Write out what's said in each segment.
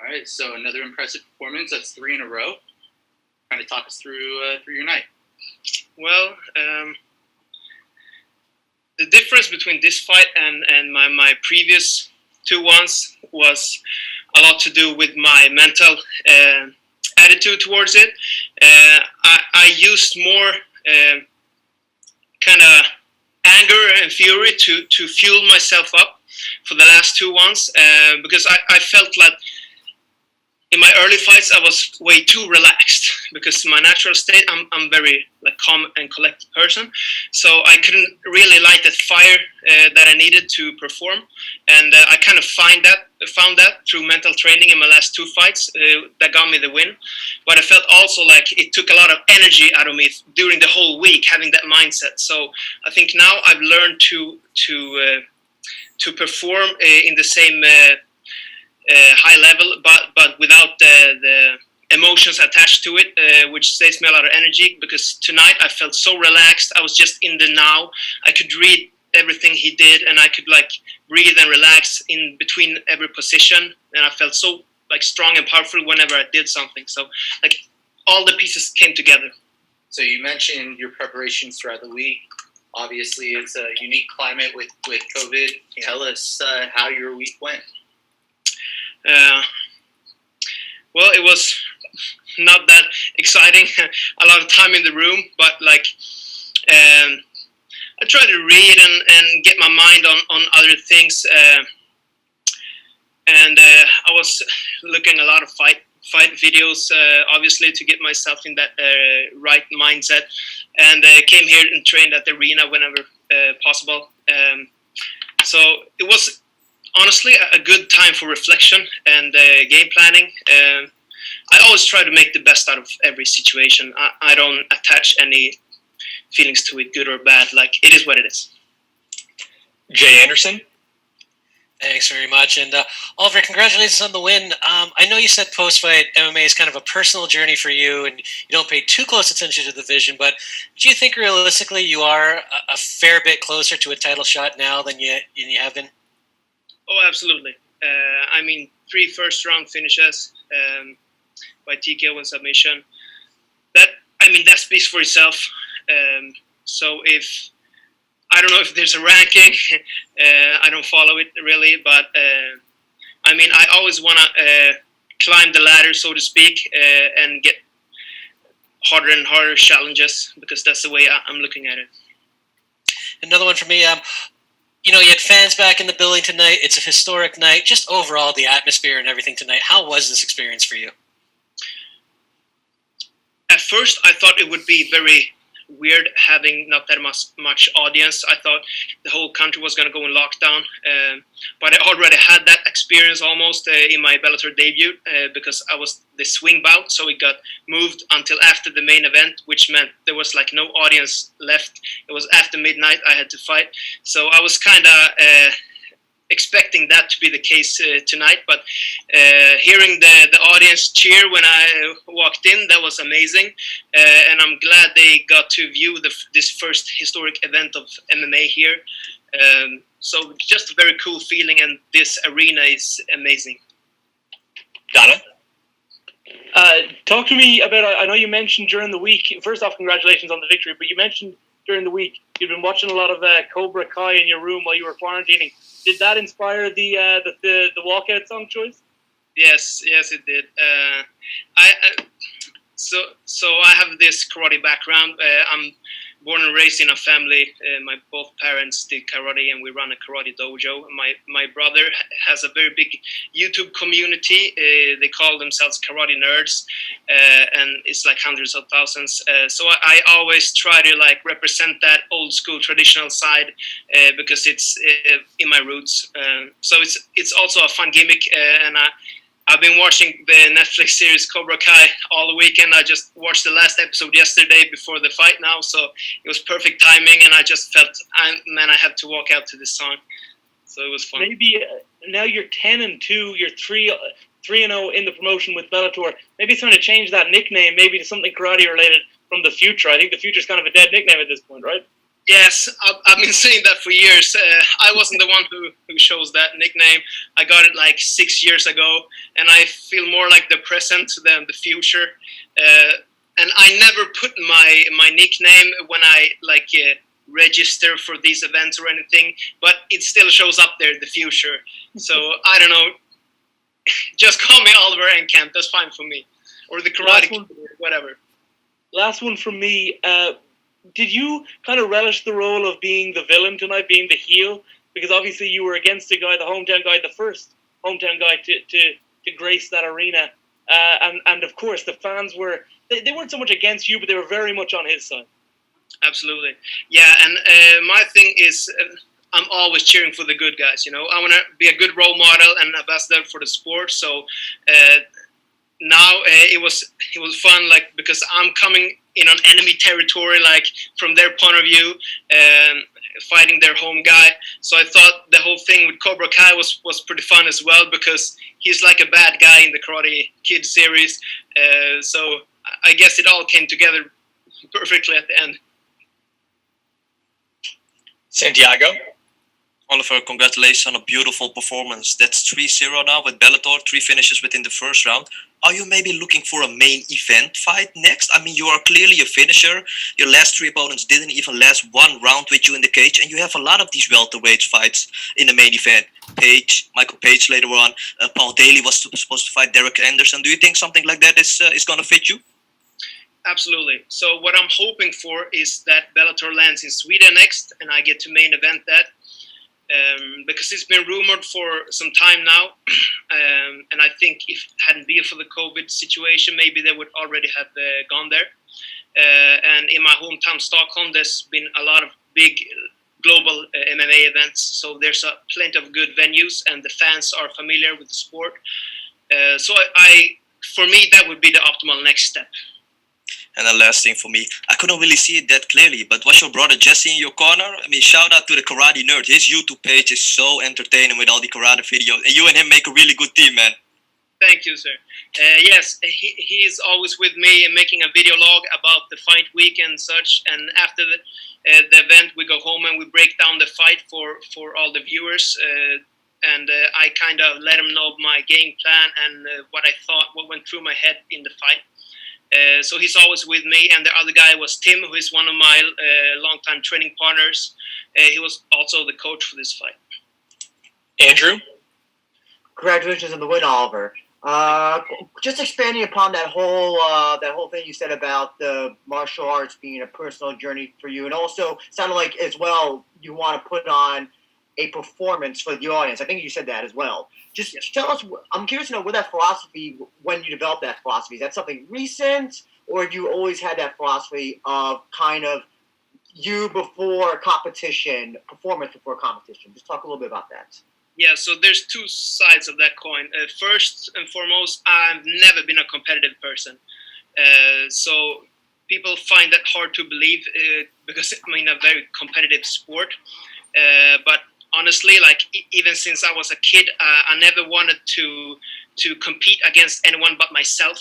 All right, so another impressive performance. That's 3 in a row. Kind of talk us through your night. Well, the difference between this fight and my previous 2 ones was a lot to do with my mental attitude towards it. I used more kind of anger and fury to fuel myself up for the last 2 ones because I felt like in my early fights I was way too relaxed because my natural state I'm very calm and collected person, so I couldn't really light that fire that I needed to perform, and I kind of found that through mental training in my last 2 fights that got me the win. But I felt also like it took a lot of energy out of me during the whole week having that mindset. So I think now I've learned to perform in the same high level, but without the emotions attached to it, which saves me a lot of energy. Because tonight I felt so relaxed. I was just in the now. I could read everything he did, and I could breathe and relax in between every position. And I felt so strong and powerful whenever I did something. So all the pieces came together. So you mentioned your preparations throughout the week. Obviously, it's a unique climate with COVID. Yeah. Tell us how your week went. Well, it was not that exciting. A lot of time in the room, but I try to read and get my mind on other things. And I was looking a lot of fight videos, obviously, to get myself in that right mindset. And came here and trained at the arena whenever possible. So it was honestly a good time for reflection and game planning. I always try to make the best out of every situation. I don't attach any feelings to it, good or bad. It is what it is. Jay Anderson? Thanks very much. And Oliver, congratulations on the win. I know you said post-fight MMA is kind of a personal journey for you, and you don't pay too close attention to the division, but do you think realistically you are a fair bit closer to a title shot now than you have been? Oh, absolutely. 3 first-round finishes by TKO and submission. That speaks for itself. So I don't know if there's a ranking. I don't follow it really, but I always want to climb the ladder, so to speak, and get harder and harder challenges, because that's the way I'm looking at it. Another one for me. You had fans back in the building tonight. It's a historic night. Just overall, the atmosphere and everything tonight. How was this experience for you? At first, I thought it would be very weird having not that much audience. I thought the whole country was going to go in lockdown. But I already had that experience almost in my Bellator debut because I was the swing bout. So it got moved until after the main event, which meant there was no audience left. It was after midnight I had to fight. So I was kind of expecting that to be the case tonight, but hearing the audience cheer when I walked in, that was amazing, and I'm glad they got to view this first historic event of MMA here. So just a very cool feeling, and this arena is amazing. Donna? Talk to me about, I know you mentioned during the week, first off, congratulations on the victory, but you mentioned during the week you've been watching a lot of Cobra Kai in your room while you were quarantining. Did that inspire the walkout song choice? Yes, it did. So I have this karate background. I'm born and raised in a family. My both parents did karate, and we run a karate dojo. My brother has a very big YouTube community. They call themselves Karate Nerds, and it's hundreds of thousands. So I always try to represent that old school traditional side because it's in my roots. So it's also a fun gimmick, and I've been watching the Netflix series Cobra Kai all the weekend. I just watched the last episode yesterday before the fight now, so it was perfect timing, and I just felt, I have to walk out to this song. So it was fun. Maybe now you're 10-2, you're 3-0 in the promotion with Bellator. Maybe it's time to change that nickname, maybe to something karate related from the future. I think the future's kind of a dead nickname at this point, right? Yes, I've been saying that for years. I wasn't the one who chose that nickname. I got it like 6 years ago, and I feel more like the present than the future. And I never put my nickname when I register for these events or anything, but it still shows up there, the future. So I don't know. Just call me Oliver Enkamp. That's fine for me, or the Karate Kid, whatever. Last one from me. Did you kind of relish the role of being the villain tonight, being the heel? Because obviously you were against the guy, the hometown guy, the first hometown guy to grace that arena. And of course, the fans were, they weren't so much against you, but they were very much on his side. Absolutely. Yeah, and my thing is I'm always cheering for the good guys, you know. I want to be a good role model and ambassador for the sport. So now it was fun, like, because I'm coming in on enemy territory, like from their point of view, fighting their home guy. So I thought the whole thing with Cobra Kai was pretty fun as well, because he's like a bad guy in the Karate Kid series. So I guess it all came together perfectly at the end. Santiago? Oliver, congratulations on a beautiful performance. That's 3-0 now with Bellator, 3 finishes within the first round. Are you maybe looking for a main event fight next? I mean, you are clearly a finisher. Your last 3 opponents didn't even last 1 round with you in the cage, and you have a lot of these welterweight fights in the main event. Michael Page later on, Paul Daly was supposed to fight Derek Anderson. Do you think something like that is going to fit you? Absolutely. So what I'm hoping for is that Bellator lands in Sweden next, and I get to main event that. Because it's been rumored for some time now, and I think if it hadn't been for the COVID situation, maybe they would already have gone there. And in my hometown, Stockholm, there's been a lot of big global MMA events, so there's plenty of good venues, and the fans are familiar with the sport. So for me, that would be the optimal next step. And the last thing for me, I couldn't really see it that clearly, but was your brother Jesse in your corner? I mean, shout out to the Karate Nerd. His YouTube page is so entertaining with all the karate videos, and you and him make a really good team, man. Thank you, sir. Yes, he's always with me and making a video log about the fight week and such. And after the event, we go home and we break down the fight for all the viewers. And I kind of let him know my game plan and what I thought, what went through my head in the fight. So he's always with me, and the other guy was Tim, who is one of my longtime training partners. He was also the coach for this fight. Andrew? Congratulations on the win, Oliver. Just expanding upon that whole thing you said about the martial arts being a personal journey for you, and also sounded like as well you want to put on a performance for the audience. I think you said that as well. Just tell us, I'm curious to know what that philosophy, when you developed that philosophy, is that something recent, or have you always had that philosophy of kind of you before competition, performance before competition? Just talk a little bit about that. Yeah, so there's 2 sides of that coin. First and foremost, I've never been a competitive person. So people find that hard to believe because I'm in a very competitive sport. But honestly, like even since I was a kid, I never wanted to compete against anyone but myself.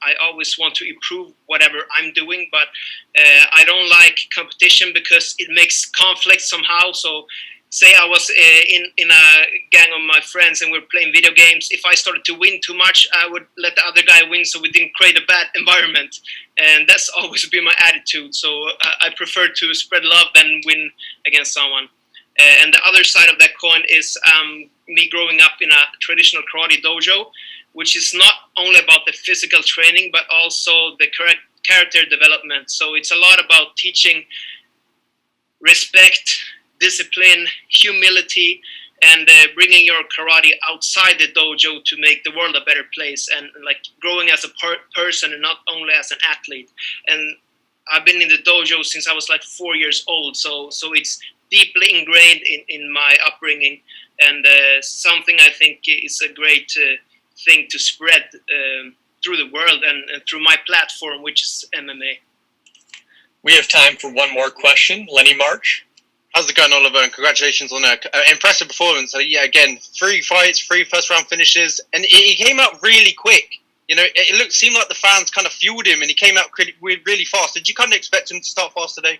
I always want to improve whatever I'm doing, but I don't like competition because it makes conflict somehow. So say I was in a gang of my friends and we were playing video games. If I started to win too much, I would let the other guy win so we didn't create a bad environment. And that's always been my attitude. So I prefer to spread love than win against someone. And the other side of that coin is me growing up in a traditional karate dojo, which is not only about the physical training, but also the correct character development. So it's a lot about teaching respect, discipline, humility, and bringing your karate outside the dojo to make the world a better place, and like growing as a person and not only as an athlete. And I've been in the dojo since I was like 4 years old, so it's deeply ingrained in my upbringing, and something I think is a great thing to spread through the world and through my platform, which is MMA. We have time for one more question. Lenny March? How's it going, Oliver? And congratulations on an impressive performance. Yeah, again, 3 fights, 3 first-round finishes, and he came out really quick. You know, it seemed like the fans kind of fueled him, and he came out really fast. Did you kind of expect him to start fast today?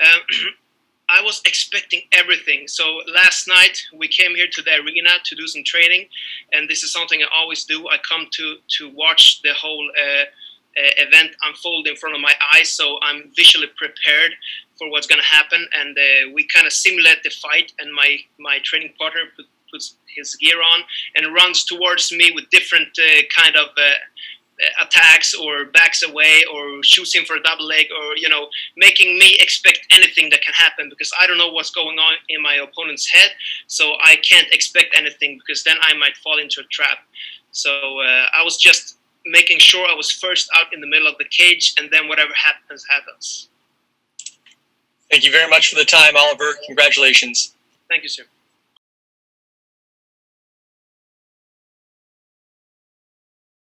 I was expecting everything. So last night we came here to the arena to do some training, and this is something I always do. I come to watch the whole event unfold in front of my eyes, so I'm visually prepared for what's going to happen. And we kind of simulate the fight, and my training partner puts his gear on and runs towards me with different kind of attacks or backs away or shoots him for a double leg, or making me expect anything that can happen, because I don't know what's going on in my opponent's head, so I can't expect anything, because then I might fall into a trap. So I was just making sure I was first out in the middle of the cage, and then whatever happens happens. Thank you very much for the time, Oliver. Congratulations. Thank you, sir.